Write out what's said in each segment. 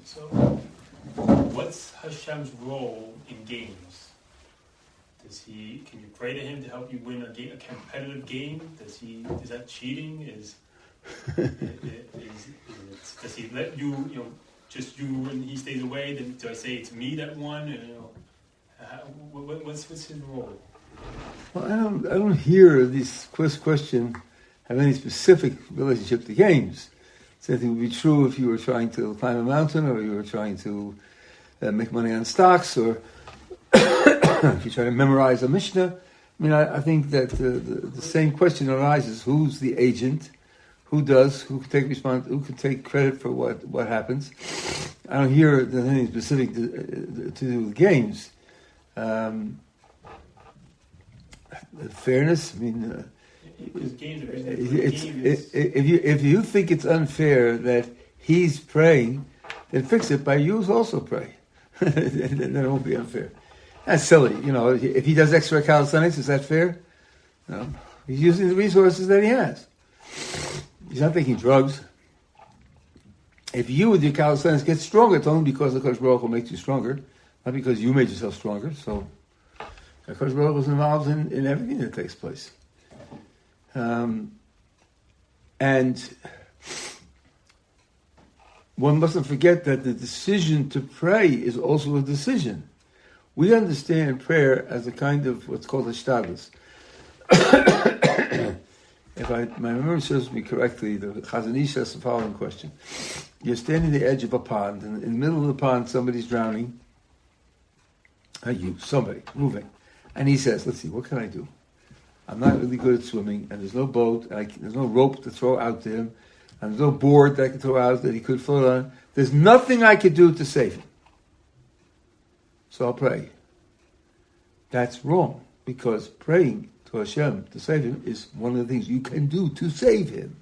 So, what's Hashem's role in games? Can you pray to him to help you win a competitive game? Is that cheating? Does he let you, just you and he stays away? Then do I say it's me that won? What's his role? Well, I don't hear this question have any specific relationship to games. Same thing would be true if you were trying to climb a mountain, or you were trying to make money on stocks, or if you try to memorize a Mishnah. I mean, I think that the same question arises: who's the agent? Who can take credit for what happens? I don't hear there's anything specific to do with games. Fairness. I mean, if you think it's unfair that he's praying, then fix it by you also pray. Then it won't be unfair. That's silly. If he does extra calisthenics, is that fair? No. He's using the resources that he has. He's not taking drugs. If you with your calisthenics get stronger, it's only because the Kodesh Baruch Hu makes you stronger, not because you made yourself stronger. So the Kodesh Baruch Hu is involved in everything that takes place. And one mustn't forget that the decision to pray is also a decision. We understand prayer as a kind of what's called a shtadlus. If my memory serves me correctly, the Chazon Ish asks the following question. You're standing at the edge of a pond, and in the middle of the pond somebody's drowning. Somebody, moving. And he says, let's see, what can I do? I'm not really good at swimming, and there's no boat, and there's no rope to throw out to him, and there's no board that I can throw out that he could float on. There's nothing I could do to save him. So I'll pray. That's wrong, because praying to Hashem to save him is one of the things you can do to save him.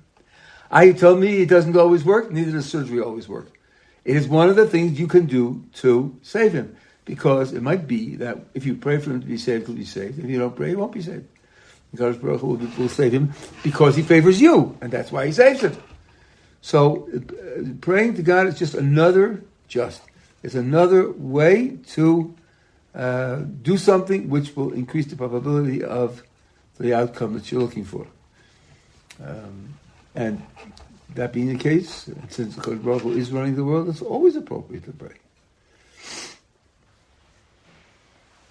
You tell me it doesn't always work, neither does surgery always work. It is one of the things you can do to save him, because it might be that if you pray for him to be saved, he'll be saved. If you don't pray, he won't be saved. God will save him because he favors you, and that's why he saves him. So praying to God is just another way to do something which will increase the probability of the outcome that you're looking for. And that being the case, since the Kodesh Baruch Hu is running the world, it's always appropriate to pray.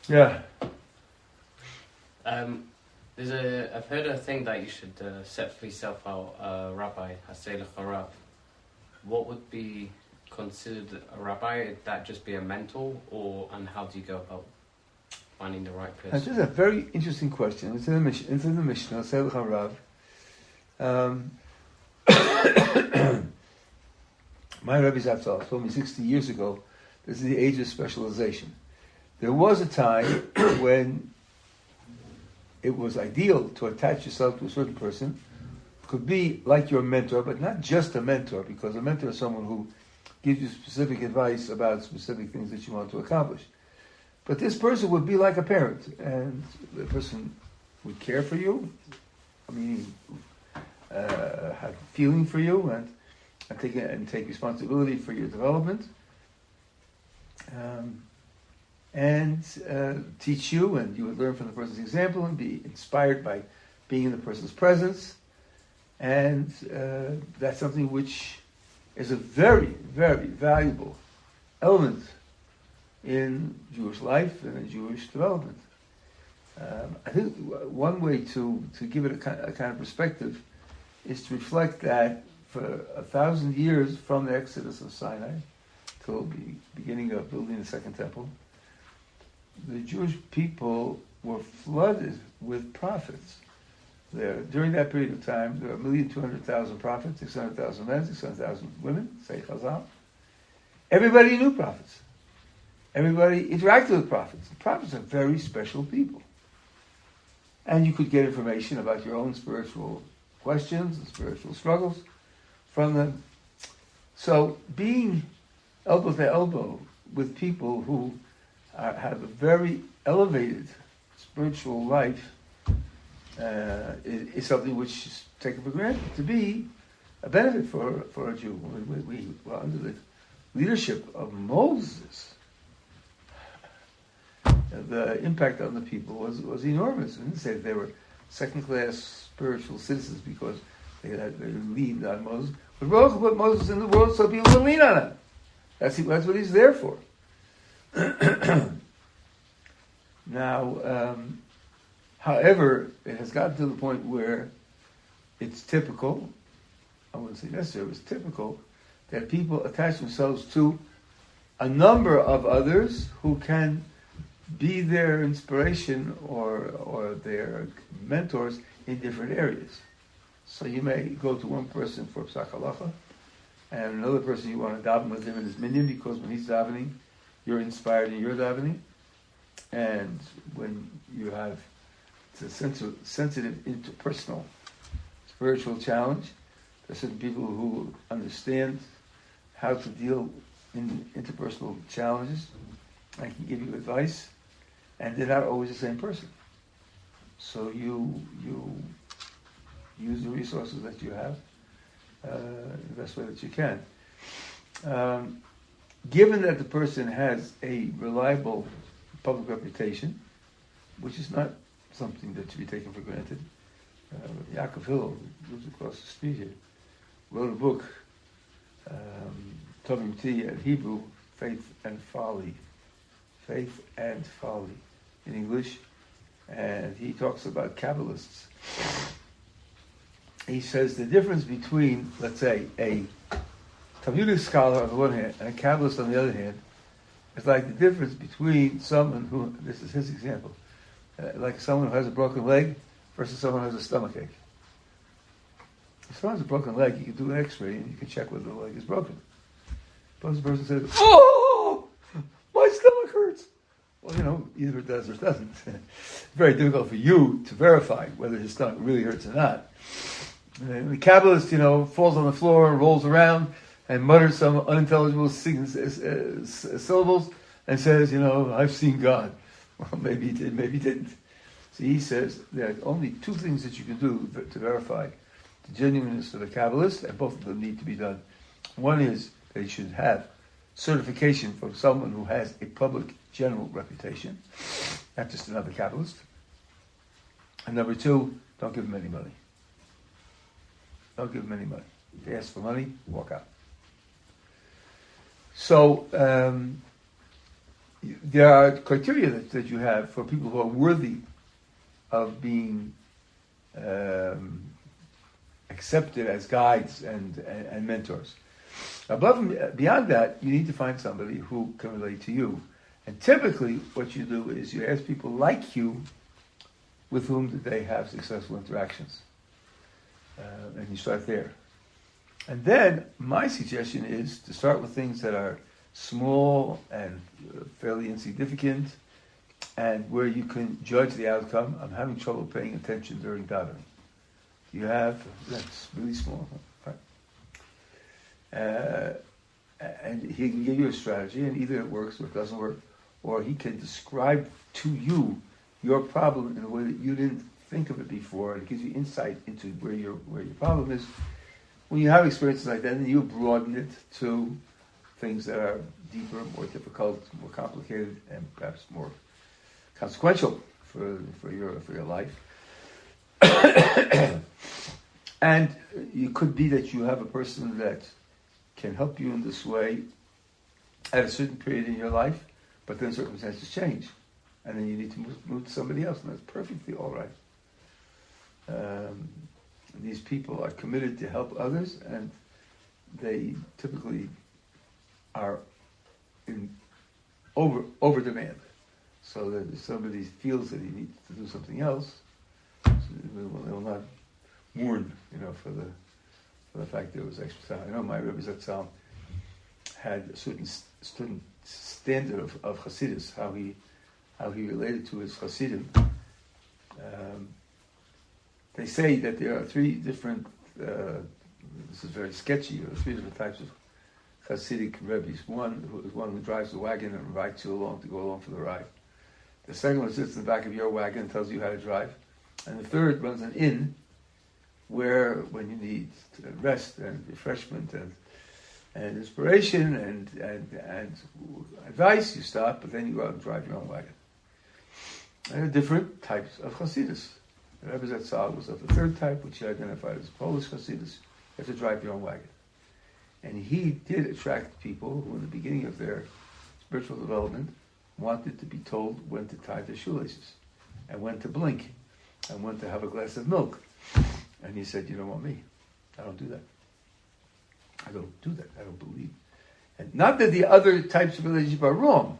Yeah. I've heard a thing that you should set for yourself out, Rabbi, Hasei L'Charav. What would be considered a rabbi? Would that just be a mentor, and how do you go about finding the right person? That's just a very interesting question. It's in the Mishnah, Hasei L'Charav. My Rabbi Zatzal told me 60 years ago, this is the age of specialization. There was a time when it was ideal to attach yourself to a certain person. It could be like your mentor, but not just a mentor, because a mentor is someone who gives you specific advice about specific things that you want to accomplish. But this person would be like a parent, and the person would care for you, have feeling for you, and take responsibility for your development, and teach you, and you would learn from the person's example and be inspired by being in the person's presence. And that's something which is a very, very valuable element in Jewish life and in Jewish development. I think one way to give it a kind of perspective is to reflect that for 1,000 years from the Exodus of Sinai till the beginning of building the Second Temple, the Jewish people were flooded with prophets. During that period of time, there were 1,200,000 prophets, 600,000 men, 600,000 women, say Chazal. Everybody knew prophets. Everybody interacted with prophets. The prophets are very special people. And you could get information about your own spiritual questions and spiritual struggles from them. So being elbow to elbow with people who have a very elevated spiritual life is something which is taken for granted to be a benefit for a Jew. We're under the leadership of Moses, the impact on the people was enormous. I didn't say that they were second-class spiritual citizens because they leaned on Moses. But Baruch put Moses in the world so people would lean on him. That's what he's there for. Now, however, it has gotten to the point where it's typical, I wouldn't say necessary, it's typical that people attach themselves to a number of others who can be their inspiration or their mentors in different areas. So you may go to one person for Psak Halacha, and another person you want to daven with him in his minyan because when he's davening, you're inspired in your davening. And when you have the sensitive interpersonal spiritual challenge, there are certain people who understand how to deal in interpersonal challenges and can give you advice, and they're not always the same person. So you use the resources that you have the best way that you can. Given that the person has a reliable public reputation, which is not something that should be taken for granted. Yaakov Hillel, who lives across the street here, wrote a book, Tovim T in Hebrew, Faith and Folly. Faith and Folly in English. And he talks about Kabbalists. He says the difference between, let's say, a Talmudic scholar on the one hand and a Kabbalist on the other hand is like the difference between someone who, this is his example, like someone who has a broken leg versus someone who has a stomachache. If someone has a broken leg, you can do an x-ray and you can check whether the leg is broken. But the person says, "Oh, my stomach hurts." Well, either it does or it doesn't. It's very difficult for you to verify whether his stomach really hurts or not. And the Kabbalist, falls on the floor and rolls around and mutters some unintelligible syllables and says, "I've seen God." Well, maybe he did, maybe he didn't. So he says there are only two things that you can do to verify the genuineness of the Kabbalist, and both of them need to be done. One is that you should have certification from someone who has a public general reputation, not just another Kabbalist. And number two, don't give them any money. Don't give them any money. If they ask for money, walk out. So there are criteria that you have for people who are worthy of being accepted as guides and mentors. Above and beyond that, you need to find somebody who can relate to you. And typically what you do is you ask people like you with whom did they have successful interactions. And you start there. And then my suggestion is to start with things that are small and fairly insignificant and where you can judge the outcome. I'm having trouble paying attention during davening. That's really small. Right? And he can give you a strategy, and either it works or it doesn't work, or he can describe to you your problem in a way that you didn't think of it before, and it gives you insight into where your problem is. When you have experiences like that, then you broaden it to things that are deeper, more difficult, more complicated, and perhaps more consequential for your life. And it could be that you have a person that can help you in this way at a certain period in your life, but then circumstances change, and then you need to move to somebody else, and that's perfectly all right. These people are committed to help others, and they typically are in over demand. So that if somebody feels that he needs to do something else, they will not mourn, for the fact that it was extra time. I know my Rabbi Zatzal had a certain standard of Hasidus, how he related to his Hasidim. They say that there are three different, this is very sketchy, three different types of Hasidic Rebbes. One who drives the wagon and invites you along to go along for the ride. The second one sits in the back of your wagon and tells you how to drive. And the third runs an inn where, when you need rest and refreshment and and inspiration and advice, you stop, but then you go out and drive your own wagon. And there are different types of Hasidus. The Rebbe Zatzal was of the third type, which he identified as Polish Hasidus. You have to drive your own wagon. And he did attract people who, in the beginning of their spiritual development, wanted to be told when to tie their shoelaces, and when to blink, and when to have a glass of milk. And he said, you don't want me. I don't do that. I don't do that. I don't believe. And not that the other types of relationship are wrong,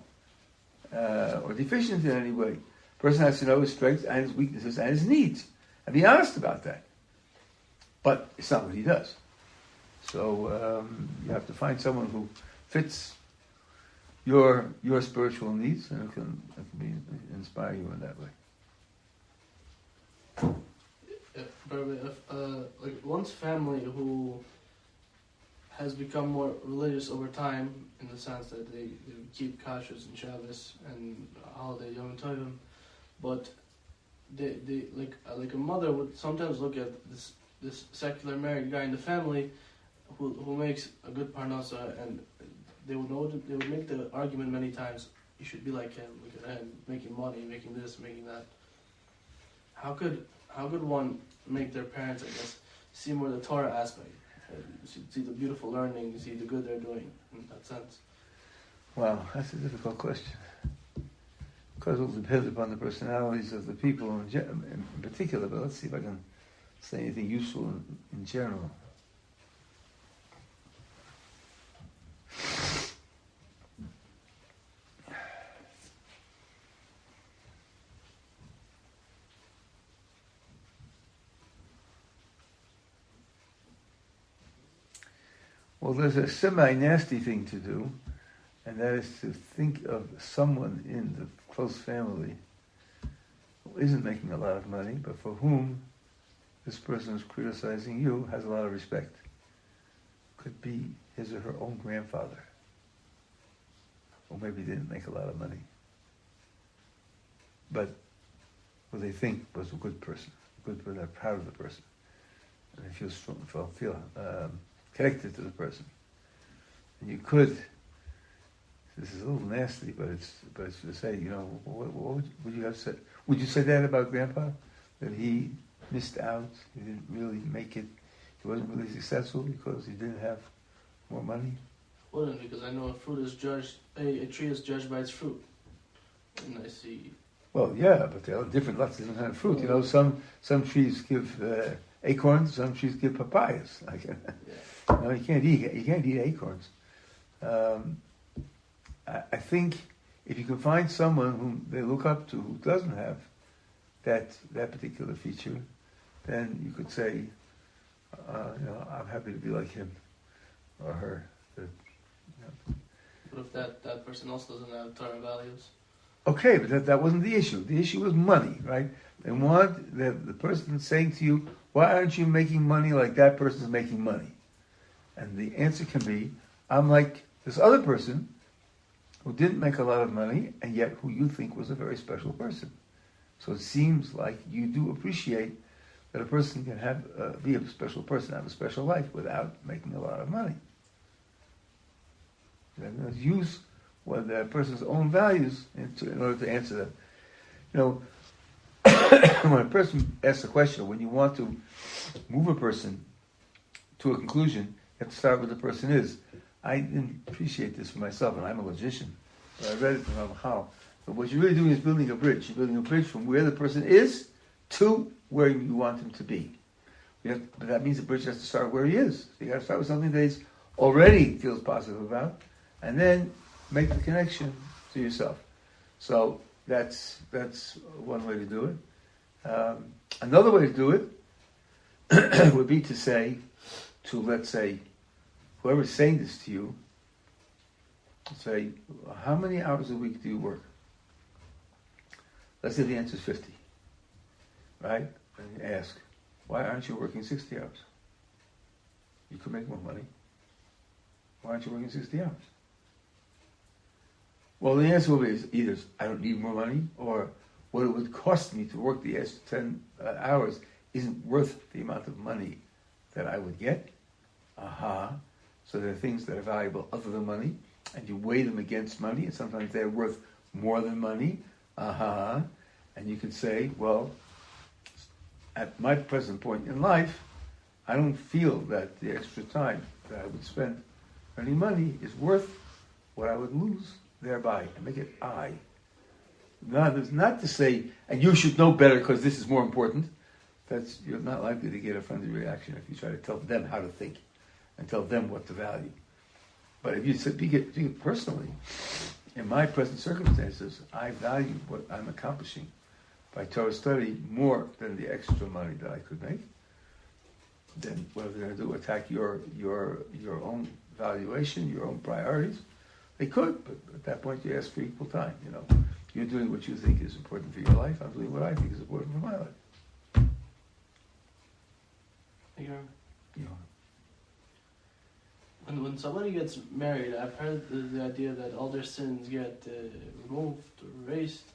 or deficient in any way. A person has to know his strengths and his weaknesses and his needs, and be honest about that. But it's not what he does. So you have to find someone who fits your spiritual needs and who can inspire you in that way. If like one's family who has become more religious over time, in the sense that they keep kashrus and Shabbos and holiday Yom Tovim, but they like a mother would sometimes look at this secular married guy in the family who makes a good parnasa, and they would make the argument many times, you should be like him, look at him, making money, making this, making that. How could one make their parents, I guess, see more the Torah aspect, see the beautiful learning, see the good they're doing in that sense? Wow, that's a difficult question. Because it will depend upon the personalities of the people in particular, but let's see if I can say anything useful in general. Well, there's a semi-nasty thing to do, and that is to think of someone in the close family who isn't making a lot of money, but for whom this person who's criticizing you has a lot of respect. Could be his or her own grandfather, or maybe didn't make a lot of money, but who they think was a good person, they're proud of the person, and they feel strong, feel connected to the person. And you could, this is a little nasty, but it's to say, what would you have said? Would you say that about Grandpa? That he missed out, he didn't really make it, he wasn't really successful because he didn't have more money? Wouldn't, because I know a tree is judged by its fruit. And I see. Well, yeah, but there are lots of different kind of fruit. Some trees give acorns, some trees give papayas. You can't eat acorns. I think if you can find someone whom they look up to who doesn't have that particular feature, then you could say, I'm happy to be like him or her. What if that person also doesn't have Torah values? Okay, but that wasn't the issue. The issue was money, right? They want the person saying to you, why aren't you making money like that person's making money? And the answer can be, I'm like this other person who didn't make a lot of money, and yet who you think was a very special person. So it seems like you do appreciate that a person can be a special person, have a special life without making a lot of money. And use that person's own values in order to answer that. When a person asks a question, when you want to move a person to a conclusion, you have to start where the person is. I didn't appreciate this for myself, and I'm a logician, but I read it from how. But what you're really doing is building a bridge. You're building a bridge from where the person is to where you want him to be. But that means the bridge has to start where he is. So you got to start with something that he already feels positive about, and then make the connection to yourself. So that's one way to do it. Another way to do it would be to say, let's say, whoever's saying this to you, say, how many hours a week do you work? Let's say the answer is 50, right? And you ask, why aren't you working 60 hours? You could make more money. Why aren't you working 60 hours? Well, the answer will be either I don't need more money, or what it would cost me to work the extra 10 hours isn't worth the amount of money that I would get. So there are things that are valuable other than money, and you weigh them against money, and sometimes they're worth more than money. And you can say, well, at my present point in life, I don't feel that the extra time that I would spend earning money is worth what I would lose thereby, and make it I. Not to say, and you should know better because this is more important. You're not likely to get a friendly reaction if you try to tell them how to think and tell them what to value. But if you speak it personally, in my present circumstances, I value what I'm accomplishing by Torah study more than the extra money that I could make. Then what are they going to do? Attack your own valuation, your own priorities? They could, but at that point you ask for equal time. You're doing what you think is important for your life. I'm doing what I think is important for my life. When somebody gets married, I've heard the idea that all their sins get removed or erased.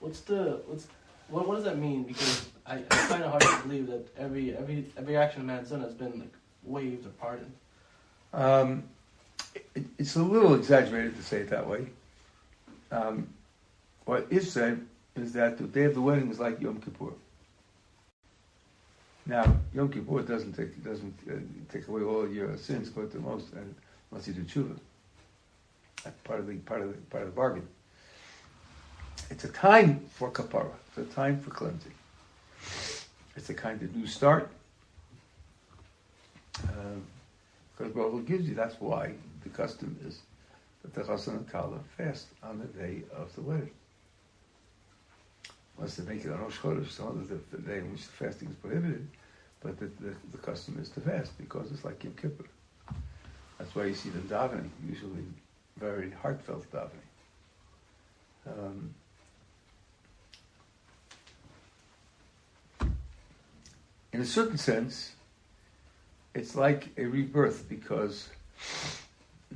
What does that mean? Because I find it hard to believe that every action a man's done has been waived or pardoned. It's a little exaggerated to say it that way. What is said is that the day of the wedding is like Yom Kippur. Now, Yom Kippur doesn't take away all your sins, but the most, unless you do tshuva. That's part of the bargain. It's a time for kapara. It's a time for cleansing. It's a kind of new start. Because Baruch Hu gives you. That's why the custom is that the chassan and kala fast on the day of the wedding. Unless they make it on Rosh Chodesh, so the day in which the fasting is prohibited. But the custom is to fast because it's like Yom Kippur. That's why you see the davening, usually very heartfelt davening. In a certain sense, it's like a rebirth because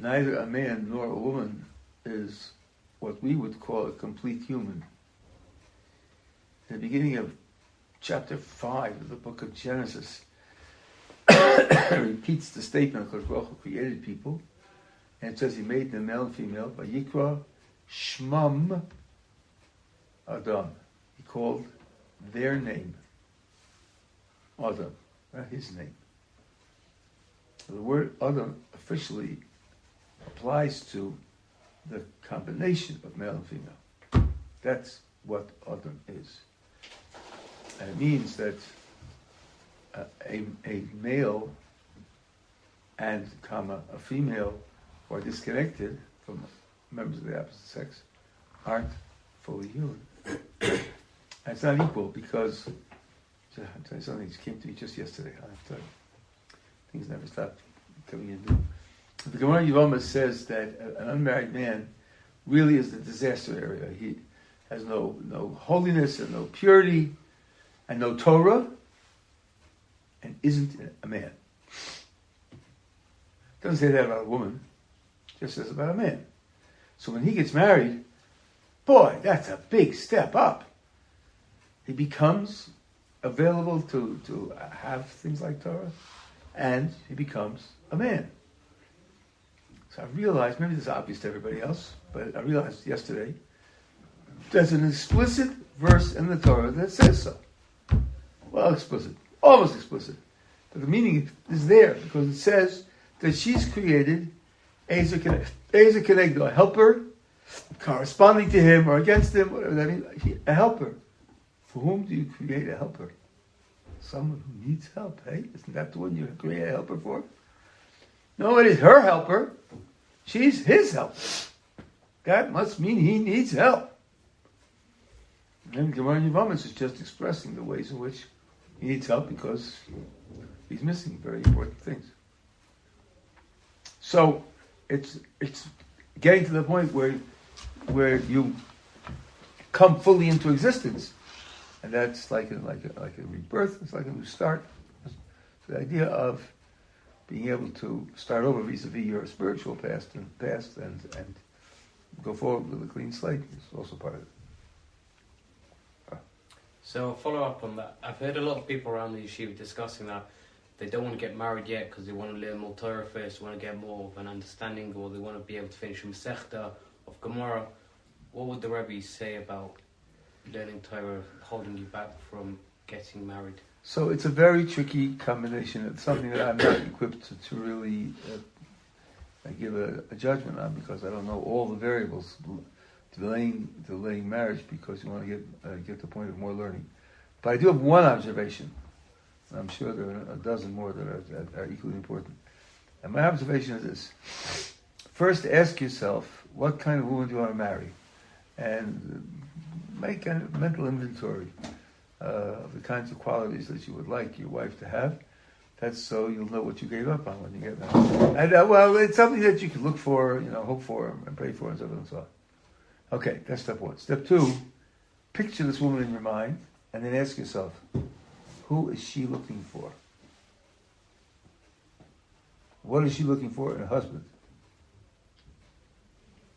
neither a man nor a woman is what we would call a complete human. In the beginning of chapter 5 of the book of Genesis, repeats the statement because Baruch Hu created people, and it says he made them male and female. Vayikra Shmam Adam. He called their name Adam, not his name. The word Adam officially applies to the combination of male and female. That's what Adam is. And it means that a male and a female who are disconnected from members of the opposite sex aren't fully human. And it's not equal because, I'll tell you something that came to me just yesterday. I have to tell you. Things never stop coming in. The Gemara Yevamah says that an unmarried man really is the disaster area. He has no holiness and no purity and no Torah, and isn't a man. It doesn't say that about a woman, it just says about a man. So when he gets married, boy, that's a big step up. He becomes available to have things like Torah, and he becomes a man. So I realized, maybe this is obvious to everybody else, but I realized yesterday, there's an explicit verse in the Torah that says so. Well, explicit, almost explicit. But the meaning is there because it says that she's created Ezer Kenegdo, a helper, corresponding to him or against him, whatever that means, a helper. For whom do you create a helper? Someone who needs help, hey? Isn't that the one you create a helper for? No, it is her helper. She's his helper. That must mean he needs help. And Gemara Yevamah is just expressing the ways in which he needs help because he's missing very important things. So it's getting to the point where you come fully into existence, and that's like a rebirth. It's like a new start. So the idea of being able to start over vis-a-vis your spiritual past and go forward with a clean slate is also part of it. So follow up on that. I've heard a lot of people around the yeshiva discussing that they don't want to get married yet because they want to learn more Torah first, want to get more of an understanding, or they want to be able to finish a Masechta of Gemara. What would the Rabbi say about learning Torah holding you back from getting married? So it's a very tricky combination. It's something that I'm not equipped to really give a judgment on, because I don't know all the variables delaying marriage because you want to get to the point of more learning. But I do have one observation. I'm sure there are a dozen more that are equally important. And my observation is this. First, ask yourself, what kind of woman do you want to marry? And make a mental inventory of the kinds of qualities that you would like your wife to have. That's so you'll know what you gave up on when you get married. And well, it's something that you can look for, hope for, and pray for, and so on and so on. Okay, that's step one. Step two, picture this woman in your mind, and then ask yourself, who is she looking for? What is she looking for in a husband?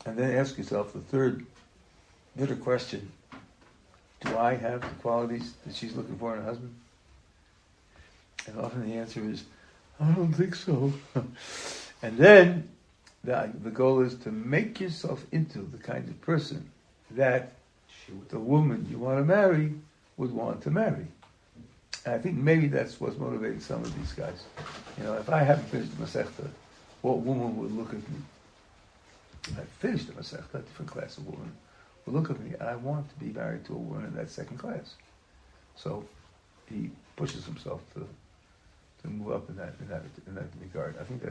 And then ask yourself the third bitter question, do I have the qualities that she's looking for in a husband? And often the answer is, I don't think so. And then the goal is to make yourself into the kind of person that the woman you want to marry would want to marry. And I think maybe that's what's motivating some of these guys. If I haven't finished the Masechta, what woman would look at me? If I finished the Masechta, a different class of woman would look at me, and I want to be married to a woman in that second class. So he pushes himself to move up in that regard. I think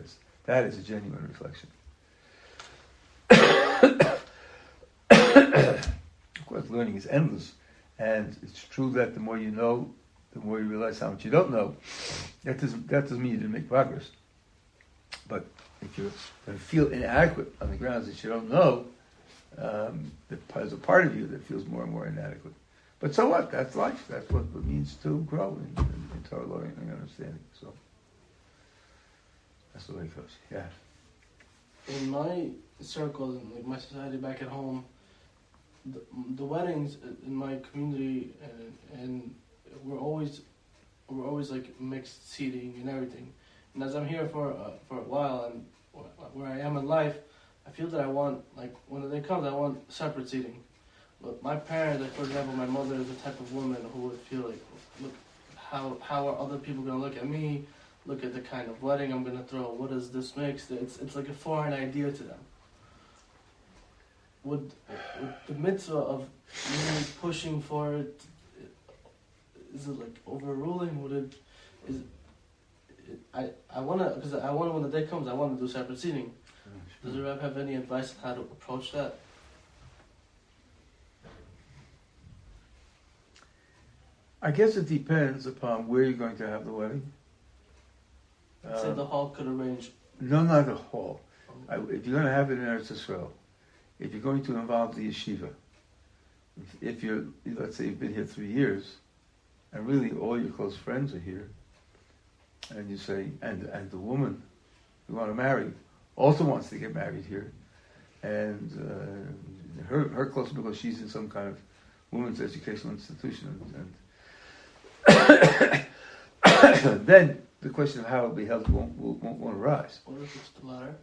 that is a genuine reflection. Of course, learning is endless, and it's true that the more you know, the more you realize how much you don't know. That doesn't mean you didn't make progress. But if you feel inadequate on the grounds that you don't know, there's a part of you that feels more and more inadequate. But so what? That's life. That's what it means to grow in Torah learning and understanding. So that's the way it goes. Yeah. In my circle, in my society back at home, the weddings in my community and we're always like mixed seating and everything. And as I'm here for a while and where I am in life, I feel that I want, like, when the day comes, I want separate seating. But my parents, like, for example, my mother is the type of woman who would feel like, look, how are other people going to look at me? Look at the kind of wedding I'm going to throw. What is this mixed? It's like a foreign idea to them. Would the mitzvah of me pushing for it, is it like overruling? I want to, because I want to, when the day comes, I want to do separate seating. Does the Rabbi have any advice on how to approach that? I guess it depends upon where you're going to have the wedding. Say the hall could arrange. No, not the hall. If you're going to have it in Eretz Yisrael, if you're going to involve the yeshiva, if you're, let's say you've been here 3 years, and really all your close friends are here, and you say, and the woman you want to marry also wants to get married here, and her close, because she's in some kind of women's educational institution, and then the question of how it will be held won't arise. What if it's the latter?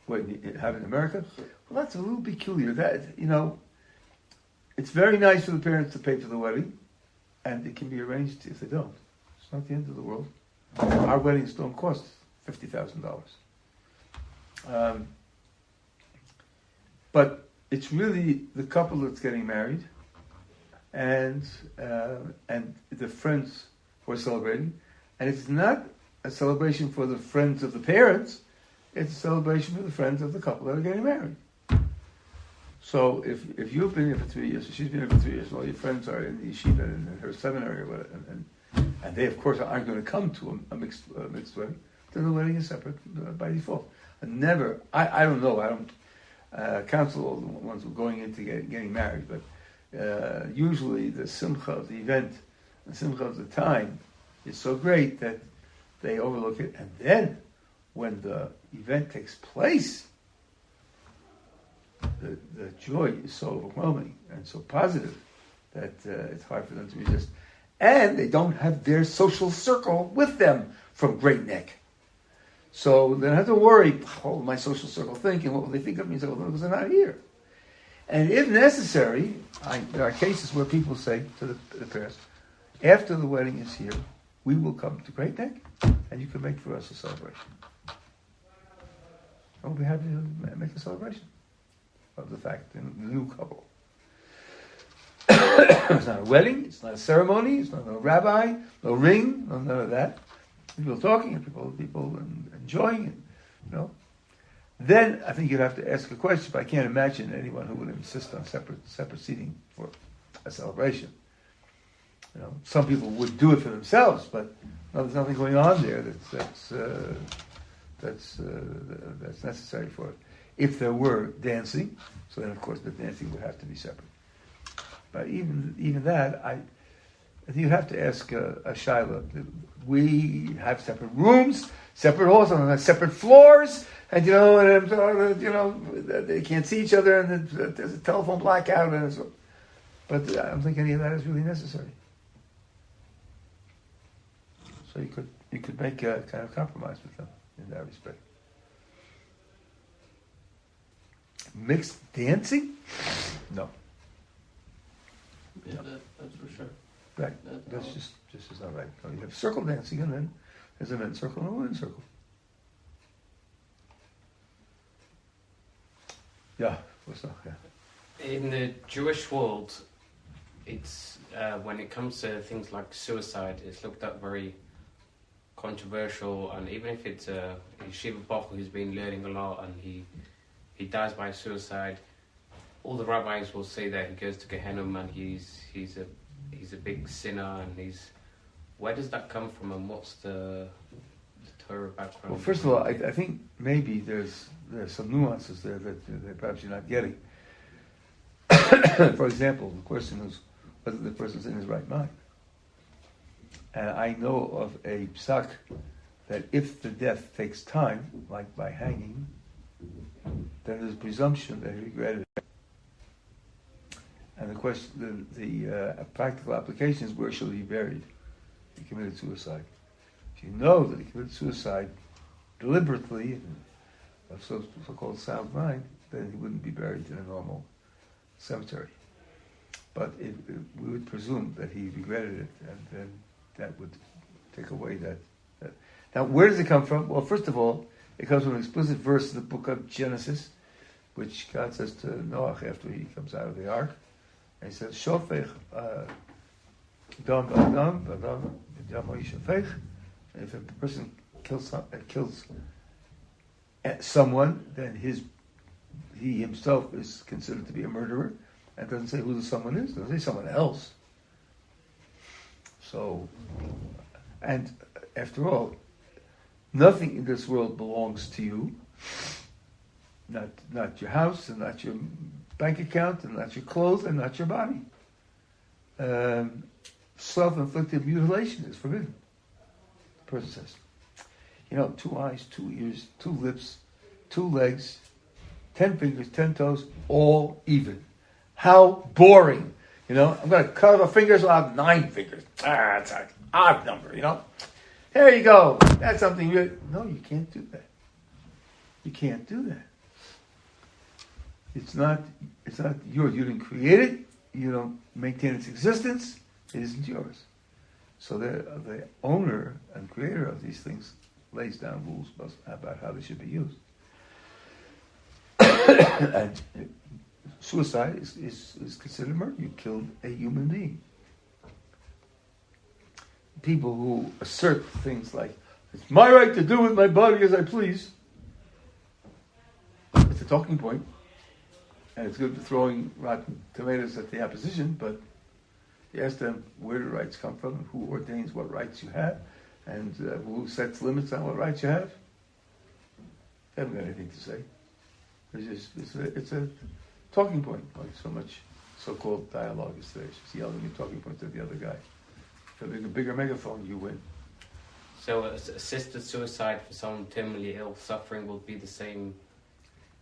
Wait, have it in America? Well, that's a little peculiar. That, it's very nice for the parents to pay for the wedding, and it can be arranged if they don't. It's not the end of the world. Our weddings don't cost $50,000. But it's really the couple that's getting married, and the friends who are celebrating. And it's not a celebration for the friends of the parents, it's a celebration for the friends of the couple that are getting married. So if you've been here for 3 years, so she's been here for 3 years, and all your friends are in the yeshiva and in her seminary, or whatever, and they of course aren't going to come to a mixed wedding, then the wedding is separate by default. And never, I don't know, I don't counsel all the ones who are going into getting married, but usually the simcha of the event, the simcha of the time, is so great that they overlook it, and then when the event takes place, the joy is so overwhelming and so positive that it's hard for them to resist. And they don't have their social circle with them from Great Neck. So they don't have to worry, what will my social circle think, and what will they think of me? So, because they're not here. And if necessary, there are cases where people say to the parents, after the wedding is here, we will come to Great Neck, and you can make for us a celebration. And we'll be happy to make a celebration of the fact in the new couple. It's not a wedding, it's not a ceremony, it's not a rabbi, no ring, no none of that. People talking and people enjoying it, you know. Then I think you'd have to ask a question, but I can't imagine anyone who would insist on separate seating for a celebration. You know, some people would do it for themselves, but there's nothing going on there that's necessary for it. If there were dancing, so then of course the dancing would have to be separate. But even that, I think you have to ask a shaila. We have separate rooms, separate halls, on separate floors, and they can't see each other, and there's a telephone blackout, and so. But I don't think any of that is really necessary. So you could make a kind of compromise with them in that respect. Mixed dancing? No. Yeah, that's for sure. Right. That's just is not right. No, you have circle dancing, and then there's a men's circle and a women's circle. Yeah. What's up? Yeah. In the Jewish world, it's when it comes to things like suicide, it's looked at very controversial, and even if it's a Yeshivat Ohr who's been learning a lot and he dies by suicide, all the rabbis will say that he goes to Gehenna and he's a big sinner, and where does that come from, and what's the Torah background? Well, first of all, I think maybe there's some nuances there that perhaps you're not getting. For example, the question is whether the person's in his right mind. And I know of a psak that if the death takes time, like by hanging, then there's a presumption that he regretted it. And the question, the practical application is, where should he be buried? He committed suicide. If you know that he committed suicide deliberately, of so-called sound mind, then he wouldn't be buried in a normal cemetery. But we would presume that he regretted it, and then that would take away that. Now, where does it come from? Well, first of all, it comes from an explicit verse in the book of Genesis, which God says to Noach after he comes out of the ark. And he says, Shofech dam b'adam, b'adam b'dam yishofech. If a person kills someone, then he himself is considered to be a murderer. And doesn't say who the someone is. It doesn't say someone else. So, and after all, nothing in this world belongs to you. Not your house, and not your bank account, and not your clothes, and not your body. Self-inflicted mutilation is forbidden. The person says, 2 eyes, 2 ears, 2 lips, 2 legs, 10 fingers, 10 toes, all even. How boring. I'm going to cut off a finger, so I'll have 9 fingers. It's an odd number, There you go. That's something good. No, you can't do that. You can't do that. It's not yours. You didn't create it. You don't maintain its existence. It isn't yours. So the owner and creator of these things lays down rules about how they should be used. And suicide is considered murder. You killed a human being. People who assert things like, it's my right to do with my body as I please. It's a talking point. And it's good for throwing rotten tomatoes at the opposition, but you ask them where do rights come from, and who ordains what rights you have, and who sets limits on what rights you have. They haven't got anything to say. It's a talking point, like so much so-called dialogue is today. It's just yelling and talking points at the other guy. If you have a bigger megaphone, you win. So assisted suicide for someone terminally ill, suffering will be the same?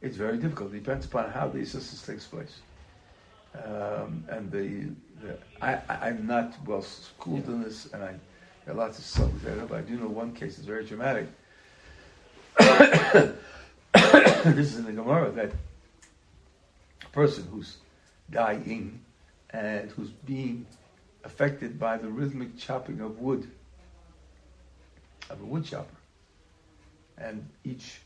It's very difficult. It depends upon how the assistance takes place. I'm not well schooled in this, and I there are lots of subjects I know, but I do know one case is very dramatic. This is in the Gemara, that a person who's dying and who's being affected by the rhythmic chopping of wood, of a wood chopper, and each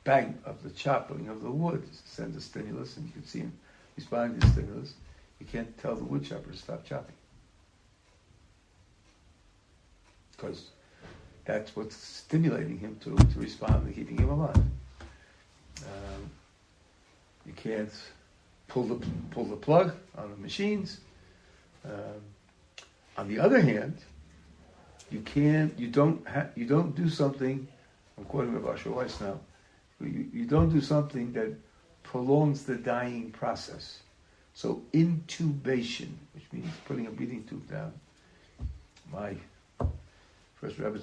bang of the chopping of the wood sends a stimulus, and you can see him responding to the stimulus. You can't tell the wood chopper to stop chopping, because that's what's stimulating him to respond and keeping him alive. You can't pull the plug on the machines. On the other hand, you don't do something. I'm quoting Rabbi Weiss now. You don't do something that prolongs the dying process. So intubation, which means putting a breathing tube down. My first Rabbi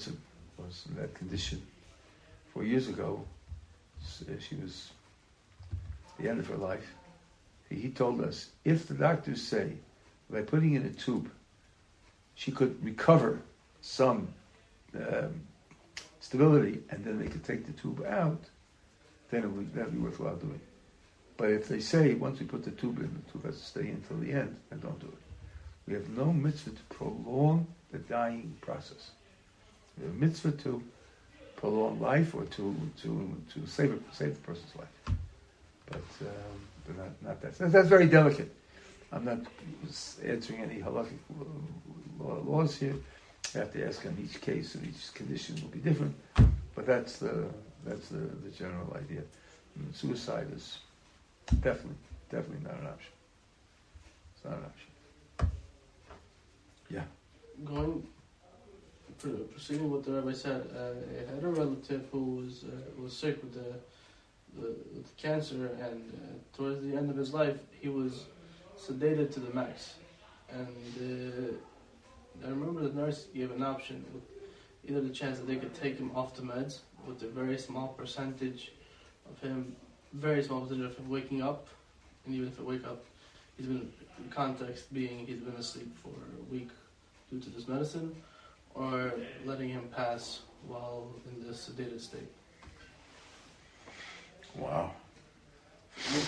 was in that condition 4 years ago. She was at the end of her life. He told us, if the doctors say by putting in a tube she could recover some stability, and then they could take the tube out, then that'd be worthwhile doing. But if they say once we put the tube in, the tube has to stay in until the end, then don't do it. We have no mitzvah to prolong the dying process. We have a mitzvah to prolong life or to save the person's life. But not that. That's very delicate. I'm not answering any halakhic laws here. You have to ask on each case, and each condition will be different. But that's the general idea. Suicide is definitely not an option. It's not an option. Yeah. Proceeding with what the Rabbi said, I had a relative who was sick with the cancer, and towards the end of his life, he was sedated to the max. And I remember the nurse gave an option with either the chance that they could take him off the meds with a very small percentage of him waking up, and even if he wake up, he's been, in context being, he's been asleep for a week due to this medicine, or letting him pass while in this sedated state. Wow.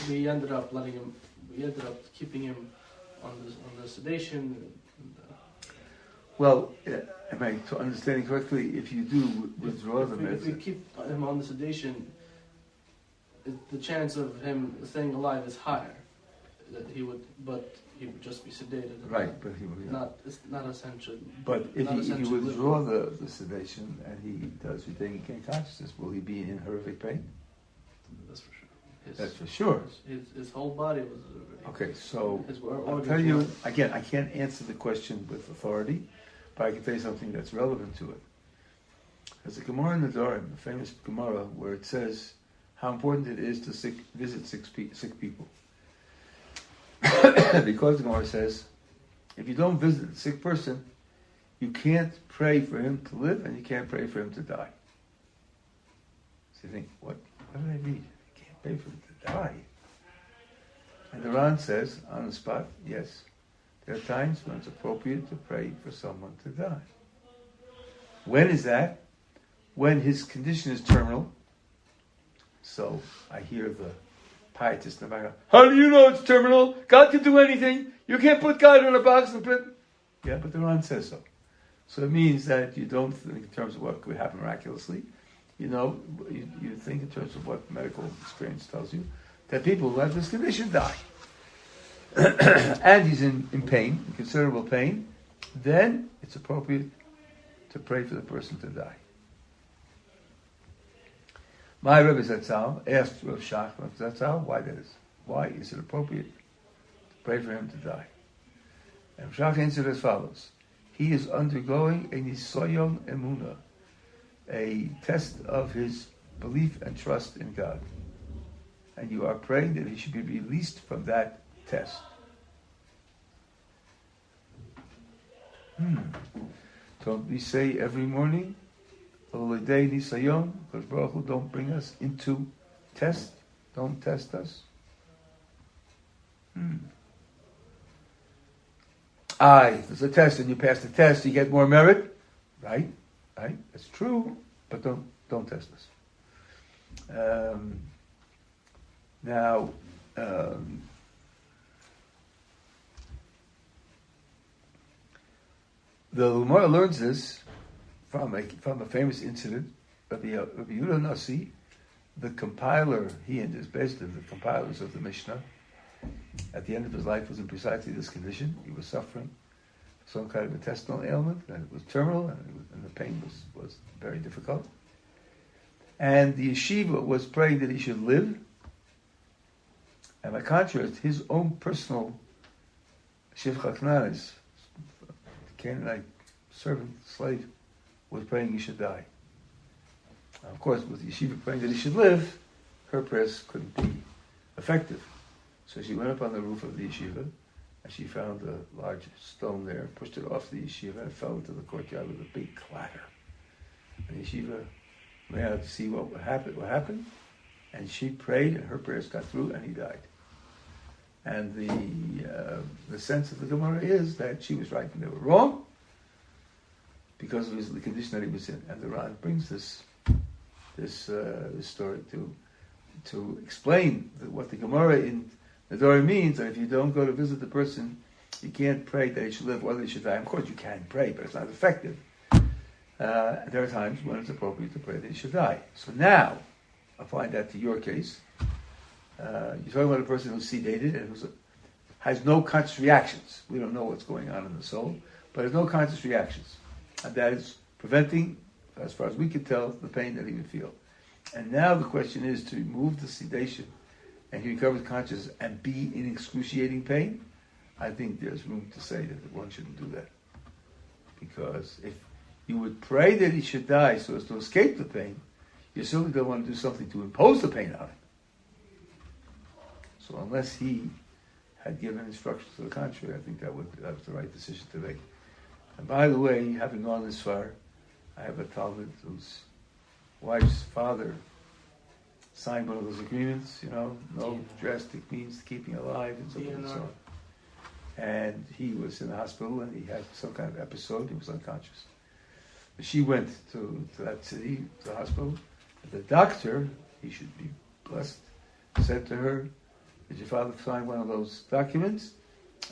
We ended up keeping him on the sedation. Well, am I understanding correctly? If you do withdraw the medicine, if we keep him on the sedation, the chance of him staying alive is higher. That he would just be sedated. Right, but he would It's not essential. But if you withdraw the sedation and he does retain consciousness, will he be in horrific pain? That's for sure. That's for sure. His whole body was already. Okay, so I'll tell you again. I can't answer the question with authority, but I can tell you something that's relevant to it. There's a Gemara in the Dorim, the famous Gemara, where it says how important it is to visit sick people. Because the Gemara says, if you don't visit a sick person, you can't pray for him to live and you can't pray for him to die. So you think, what did I read? I can't pray for him to die. And the Ran says, on the spot, yes, there are times when it's appropriate to pray for someone to die. When is that? When his condition is terminal. So I hear the pietist in the background, how do you know it's terminal? God can do anything. You can't put God in a box and put... Yeah, but the Quran says so. So it means that you don't think in terms of what could happen miraculously. You know, you think in terms of what medical experience tells you, that people who have this condition die. And he's in pain, in considerable pain, then it's appropriate to pray for the person to die. My Rabbi Zatzal asked Rav Shach, Zatzal, why is it appropriate to pray for him to die? And Rav Shach answered as follows: he is undergoing a nisoyon emunah, a test of his belief and trust in God, and you are praying that he should be released from that test. Don't we say every morning, Olodei Nisayon, because Baruch Hu don't bring us into test, don't test us? there's a test and you pass the test, you get more merit. Right? That's true, but don't test us. Now, the Gemara learns this from a famous incident. Rabbi Yehuda Nasi, the compiler, he and his best of the compilers of the Mishnah, at the end of his life was in precisely this condition. He was suffering some kind of intestinal ailment, and it was terminal, and the pain was very difficult. And the yeshiva was praying that he should live. And by contrast, his own personal Shivcha Knanis, Canaanite servant, slave, was praying he should die. Now, of course, with the yeshiva praying that he should live, her prayers couldn't be effective. So she went up on the roof of the yeshiva, and she found a large stone there, pushed it off the yeshiva, and it fell into the courtyard with a big clatter. And the yeshiva ran out to see what happened, and she prayed, and her prayers got through, and he died. And the sense of the Gemara is that she was right and they were wrong because of the condition that he was in. And the Ran brings this story to explain what the Gemara in the Dori means, that if you don't go to visit the person, you can't pray that he should live or that he should die. Of course you can pray, but it's not effective. There are times when it's appropriate to pray that he should die. So now, applying that to your case, you're talking about a person who's sedated and who has no conscious reactions. We don't know what's going on in the soul, but has no conscious reactions. And that is preventing, as far as we can tell, the pain that he would feel. And now the question is to remove the sedation and he recovers consciousness and be in excruciating pain. I think there's room to say that one shouldn't do that. Because if you would pray that he should die so as to escape the pain, you certainly don't want to do something to impose the pain on him. So unless he had given instructions to the contrary, I think that was the right decision to make. And by the way, having gone this far, I have a Talmud whose wife's father signed one of those agreements, no drastic means to keeping alive and so on and so on. And he was in the hospital and he had some kind of episode, he was unconscious. But she went to that city, to the hospital, and the doctor, he should be blessed, said to her, "Did your father sign one of those documents?"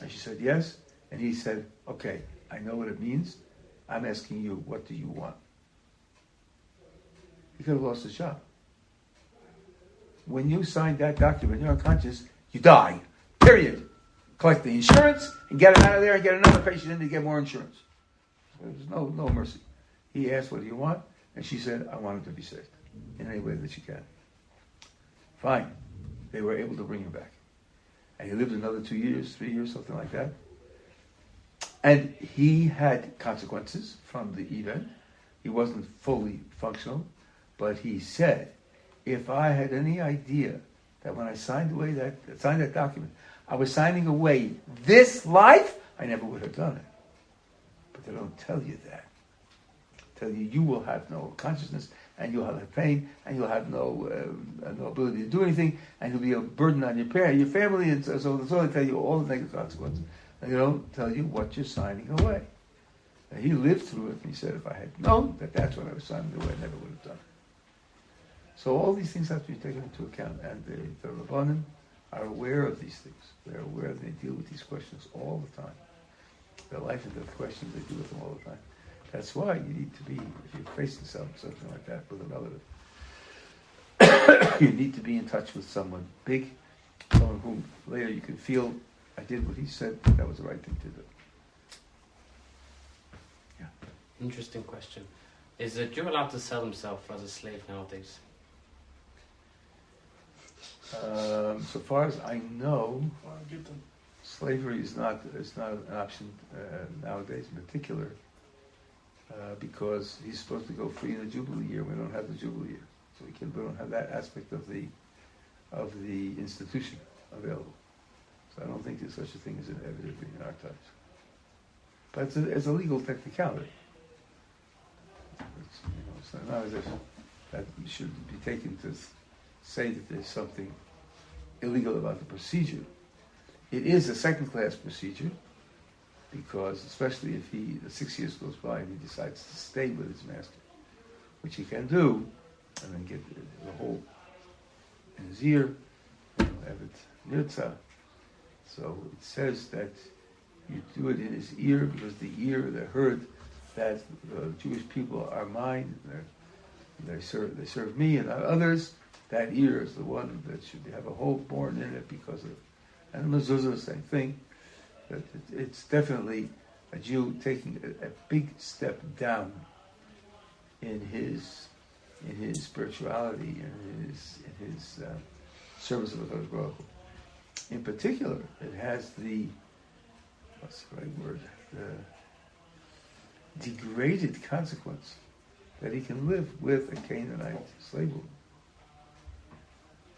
And she said, "Yes." And he said, "Okay, I know what it means. I'm asking you, what do you want?" He could have lost his job. When you sign that document, you're unconscious, you die. Period. Collect the insurance and get it out of there and get another patient in to get more insurance. There's no mercy. He asked, "What do you want?" And she said, "I want him to be saved in any way that she can." Fine. They were able to bring him back. And he lived another 2 years, 3 years, something like that. And he had consequences from the event. He wasn't fully functional, but he said, if I had any idea that when I signed that document, I was signing away this life, I never would have done it. But they don't tell you that. They tell you will have no consciousness, and you'll have pain, and you'll have no ability to do anything, and you'll be a burden on your family, and so they tell you all the negative consequences. And they don't tell you what you're signing away. And he lived through it, and he said, if I had known that that's what I was signing away, I never would have done it. So all these things have to be taken into account, and the Rabbanim are aware of these things. They're aware that they deal with these questions all the time. Their life and death questions, they deal with them all the time. That's why you need to be, if you're facing something like that with a relative, you need to be in touch with someone big, someone whom later you can feel, I did what he said, that was the right thing to do. Yeah. Interesting question. Is a Jew allowed to sell himself as a slave nowadays? So far as I know, slavery is not an option nowadays in particular, because he's supposed to go free in the Jubilee year. We don't have the Jubilee year, so we don't have that aspect of the institution available. So I don't think there's such a thing as an evidently in our times. But it's a legal technicality. It's not as if that should be taken to say that there's something illegal about the procedure. It is a second-class procedure because especially if the 6 years goes by and he decides to stay with his master, which he can do, and then get the hole in his ear, have it nirtza. So it says that you do it in his ear because the ear that heard that the Jewish people are mine, they serve me and not others. That ear is the one that should have a hole born in it because of, and mezuzah, the same thing. But it's definitely a Jew taking a big step down in his spirituality and in his service of the Kodesh Baruch Hu. In particular, it has what's the right word? The degraded consequence that he can live with a Canaanite slave woman,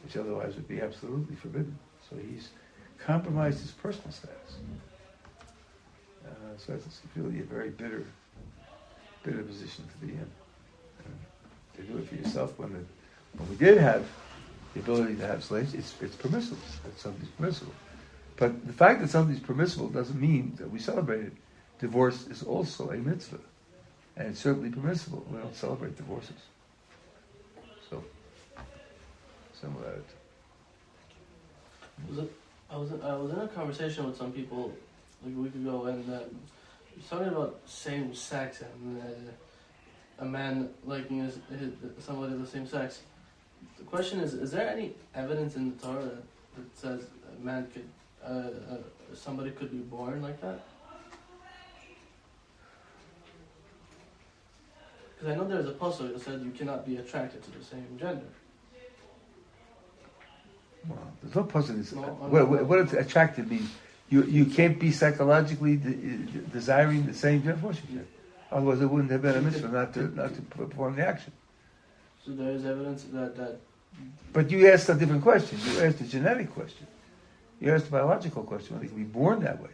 which otherwise would be absolutely forbidden. So he's compromised his personal status. So it's really a very bitter position to be in. To do it for yourself when we did have the ability to have slaves, it's permissible. That something's permissible. But the fact that something's permissible doesn't mean that we celebrate it. Divorce is also a mitzvah, and it's certainly permissible. We don't celebrate divorces. So, similar attitude. I was in a conversation with some people like a week ago, and he was talking about same sex and a man liking somebody of the same sex. The question is there any evidence in the Torah that says a man could, somebody could be born like that? Because I know there's a pasuk that said you cannot be attracted to the same gender. Well, there's no positive. What it's attracted means you can't be psychologically desiring the same gender. Of course you can. Otherwise, it wouldn't have been a mitzvah not to perform the action. So there is evidence that. But you asked a different question. You asked a genetic question. You asked a biological question. They can be born that way.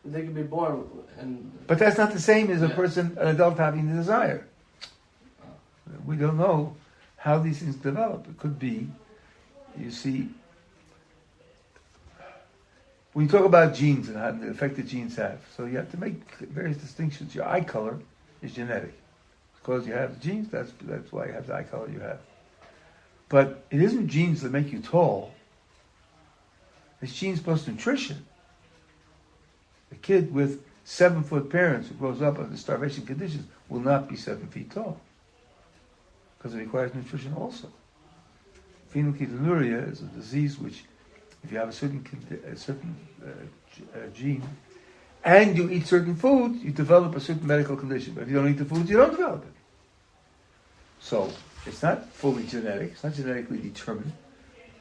They can be born and. But that's not the same as an adult having the desire. We don't know how these things develop. It could be, you see, when you talk about genes and how the effect that genes have, so you have to make various distinctions. Your eye color is genetic. Because you have genes, that's why you have the eye color you have. But it isn't genes that make you tall. It's genes plus nutrition. A kid with 7-foot parents who grows up under starvation conditions will not be 7 feet tall. Because it requires nutrition also. Phenylketonuria is a disease which, if you have a certain gene, and you eat certain food, you develop a certain medical condition. But if you don't eat the food, you don't develop it. So, it's not fully genetic, it's not genetically determined.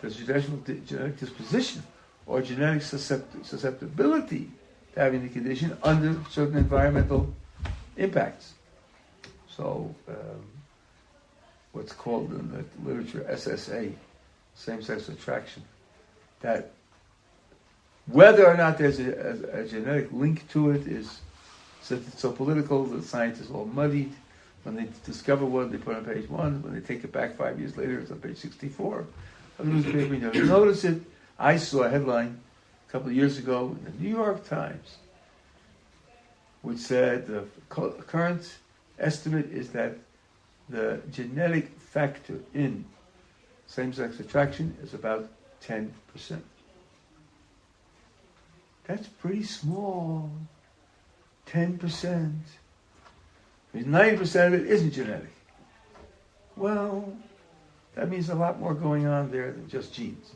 There's genetic disposition or genetic susceptibility to having the condition under certain environmental impacts. So, what's called in the literature SSA, same-sex attraction, that whether or not there's a genetic link to it is so political that science is all muddied. When they discover one, they put it on page 1. When they take it back 5 years later, it's on page 64 of the newspaper. You never notice it. I saw a headline a couple of years ago in the New York Times which said the current estimate is that the genetic factor in same-sex attraction is about 10%. That's pretty small. 10%. I mean, 90% of it isn't genetic. Well, that means a lot more going on there than just genes.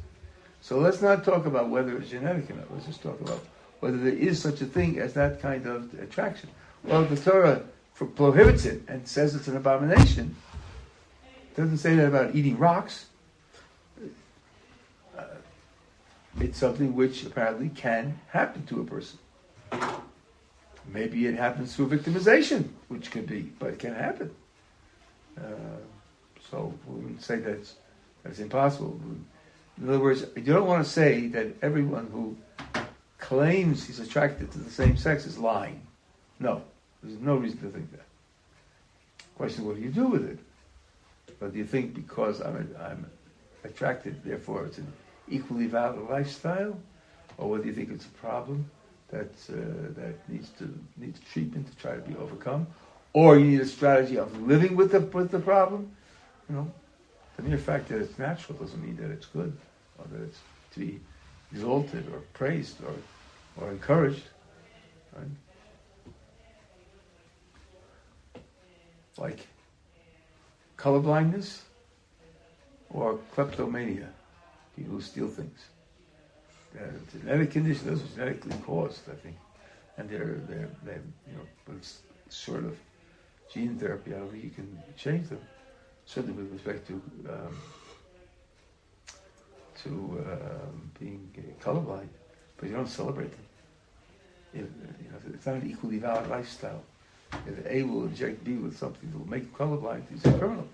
So let's not talk about whether it's genetic or not. Let's just talk about whether there is such a thing as that kind of attraction. Well, the Torah prohibits it and says it's an abomination. It doesn't say that about eating rocks. It's something which apparently can happen to a person. Maybe it happens through victimization, which could be, but it can happen. So we wouldn't say that's impossible. In other words, you don't want to say that everyone who claims he's attracted to the same sex is lying. No, there's no reason to think that. Question: what do you do with it? But do you think because I'm attracted, therefore it's an equally valid lifestyle, or whether you think it's a problem that needs treatment to try to be overcome, or you need a strategy of living with the problem. The mere fact that it's natural doesn't mean that it's good, or that it's to be exalted or praised or encouraged. Right? Like colorblindness or kleptomania, people who steal things. Genetic conditions, those are genetically caused, I think, and they're but it's sort of gene therapy. I don't think you can change them. Certainly with respect to being colorblind, but you don't celebrate them. It's not an equally valid lifestyle. If A will inject B with something that will make him colorblind, he's a criminal.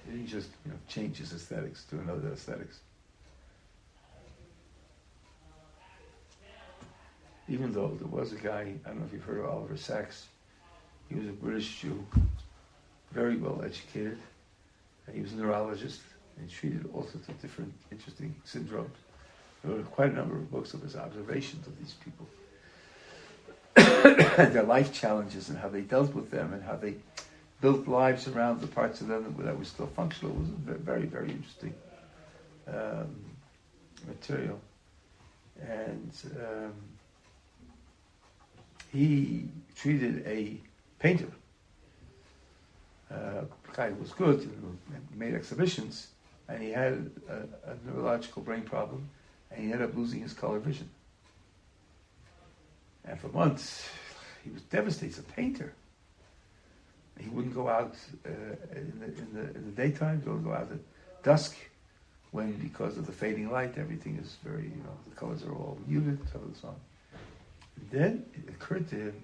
He didn't just change his aesthetics to another aesthetics. Even though there was a guy, I don't know if you've heard of Oliver Sacks, he was a British Jew, very well educated, and he was a neurologist, and he treated all sorts of different interesting syndromes. He wrote quite a number of books of his observations of these people, and their life challenges and how they dealt with them and how they built lives around the parts of them that were still functional. It was very, very interesting material. And he treated a painter, a guy who was good and made exhibitions, and he had a neurological brain problem, and he ended up losing his color vision. And for months, he was devastated. He's a painter. He wouldn't go out in the daytime. He wouldn't go out at dusk, when because of the fading light, everything is very, the colors are all muted, so and so on. And then it occurred to him,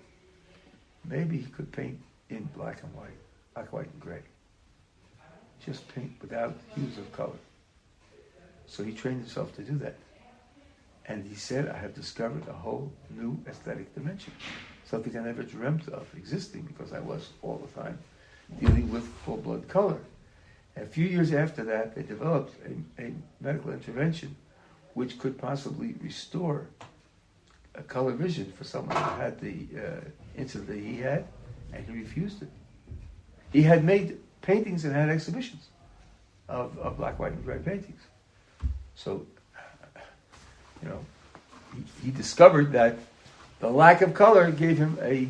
maybe he could paint in black, white, and gray. Just paint without hues of color. So he trained himself to do that. And he said, I have discovered a whole new aesthetic dimension. Something I never dreamt of existing, because I was all the time dealing with full-blood color. And a few years after that, they developed a medical intervention which could possibly restore a color vision for someone who had the incident that he had, and he refused it. He had made paintings and had exhibitions of black, white, and gray paintings. So, he discovered that the lack of color gave him a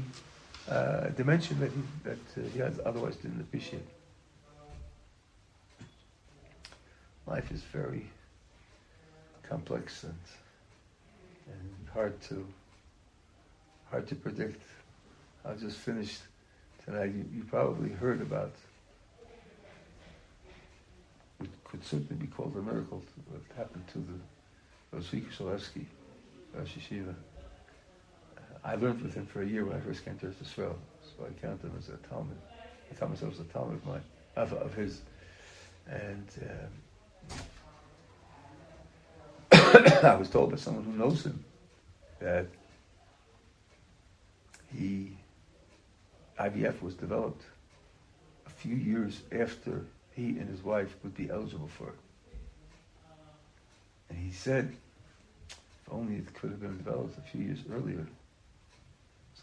dimension that he otherwise didn't appreciate. Life is very complex and hard to predict. I just finished tonight. You probably heard about what could certainly be called a miracle. What happened to the Rabbi Rosh Yeshiva. I learned with him for a year when I first came to Israel, so I count him as a Talmud. I count myself as a Talmud of his. And I was told by someone who knows him that IVF was developed a few years after he and his wife would be eligible for it. And he said, if only it could have been developed a few years earlier,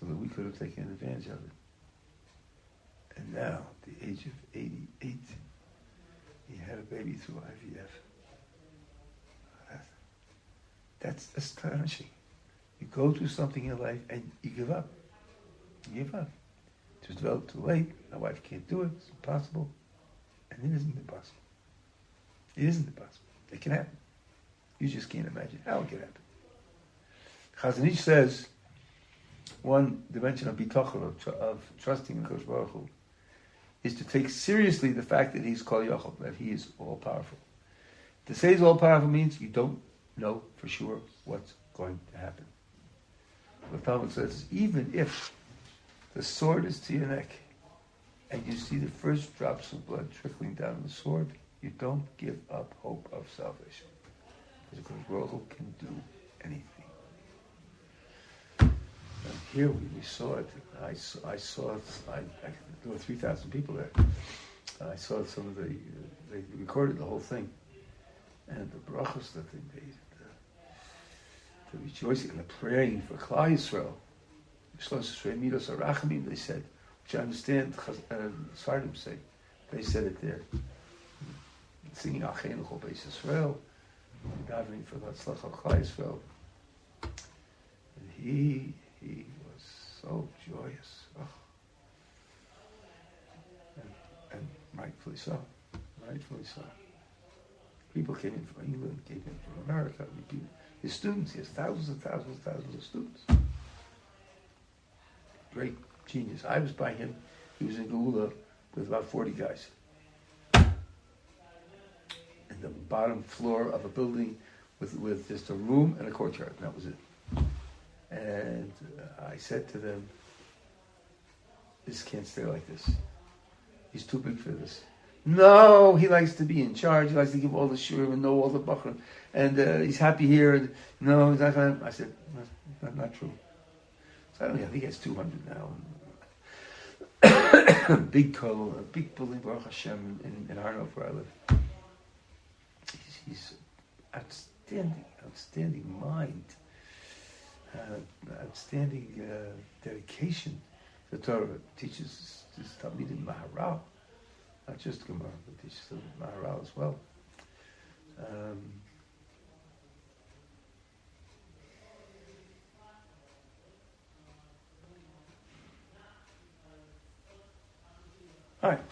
so that we could have taken advantage of it. And now, at the age of 88, he had a baby through IVF. That's astonishing. You go through something in your life and you give up. You give up. It was developed too late. My wife can't do it. It's impossible. And it isn't impossible. It isn't impossible. It can happen. You just can't imagine how it can happen. Chazon Ish says, one dimension of bitachon, of trusting in Kodesh Baruch Hu, is to take seriously the fact that he's Kol Yochel, that he is all-powerful. To say he's all-powerful means you don't know for sure what's going to happen. The Talmud says, even if the sword is to your neck, and you see the first drops of blood trickling down the sword, you don't give up hope of salvation. Because Kodesh Baruch Hu can do anything. And here we saw it. I saw it. There were 3,000 people there. I saw some of they recorded the whole thing, and the brachos that they made, they're rejoicing and they're praying for Klal Yisrael. They said, which I understand, Sardim say, they said it there. Singing Acheinu Chol Beis Yisrael, davening for the Tzlach of Klal Yisrael. And he was so joyous. Oh. And rightfully so. Rightfully so. People came in from England, came in from America. His students, he has thousands and thousands and thousands of students. Great genius. I was by him. He was in Geula with about 40 guys. In the bottom floor of a building with just a room and a courtyard. And that was it. And I said to them, this can't stay like this. He's too big for this. No, he likes to be in charge. He likes to give all the shurim and know all the bachrim. And he's happy here. And no, he's not going to. I said, not true. So I don't know, I think he has 200 now. Big kol, a big building, Baruch Hashem, in Harnov where I live. He's outstanding mind. Outstanding dedication to Torah. Teaches his Talmidim Maharal. Not just Gemara, but teaches them Maharal as well. All right.